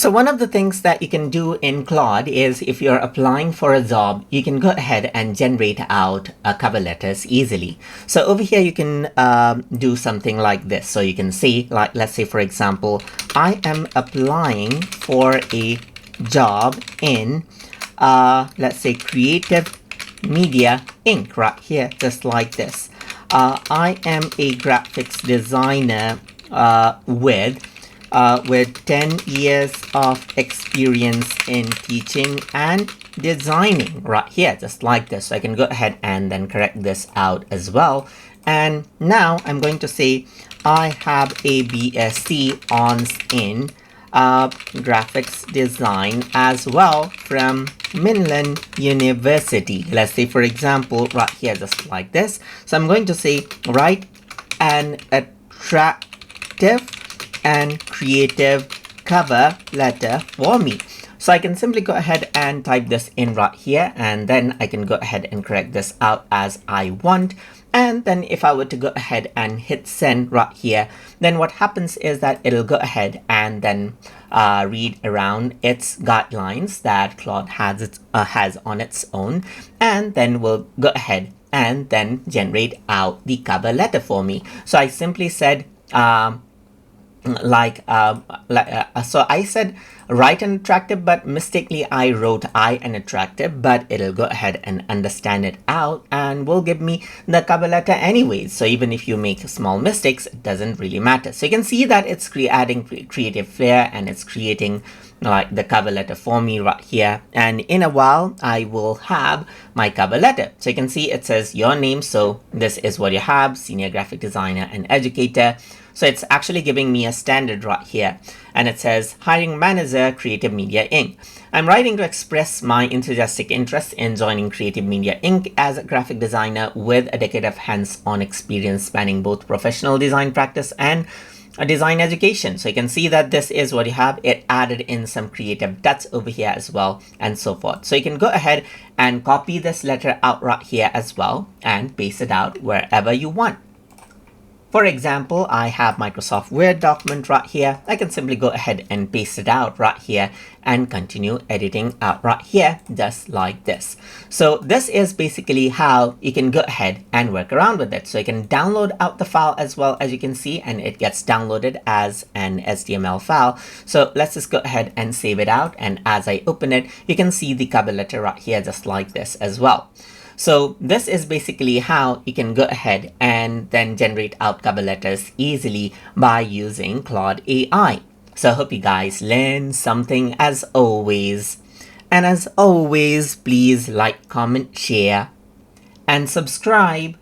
So one of the things that you can do in Claude is if you're applying for a job, you can go ahead and generate out cover letters easily. So over here, you can do something like this. So you can say, like, let's say, for example, I am applying for a job in, let's say, Creative Media Inc. right here, just like this. I am a graphics designer with 10 years of experience in teaching and designing right here, just like this. So I can go ahead and then correct this out as well. And now I'm going to say I have a BSc Honors in graphics design as well from Mainland University. Let's say, for example, right here, just like this. So I'm going to say write an attractive and creative cover letter for me. So I can simply go ahead and type this in right here, and then I can go ahead and correct this out as I want. And then if I were to go ahead and hit send right here, then what happens is that it'll go ahead and then read around its guidelines that Claude has on its own, and then we'll go ahead and then generate out the cover letter for me. So I simply said so I said write an attractive, but mistakenly I wrote I an attractive, but it'll go ahead and understand it out and will give me the cover letter anyways. So even if you make small mistakes, it doesn't really matter. So you can see that it's adding creative flair, and it's creating like the cover letter for me right here. And in a while, I will have my cover letter. So you can see it says your name. So this is what you have: senior graphic designer and educator. So it's actually giving me a standard right here, and it says hiring manager, Creative Media Inc. I'm writing to express my enthusiastic interest in joining Creative Media Inc. as a graphic designer with a decade of hands-on experience spanning both professional design practice and design education. So you can see that this is what you have. It added in some creative touch over here as well, and so forth. So you can go ahead and copy this letter out right here as well and paste it out wherever you want. For example, I have Microsoft Word document right here. I can simply go ahead and paste it out right here and continue editing out right here, just like this. So this is basically how you can go ahead and work around with it. So you can download out the file as well, as you can see, and it gets downloaded as an HTML file. So let's just go ahead and save it out. And as I open it, you can see the cover letter right here, just like this as well. So this is basically how you can go ahead and then generate out cover letters easily by using Claude.ai. So I hope you guys learned something as always. And as always, please like, comment, share, and subscribe.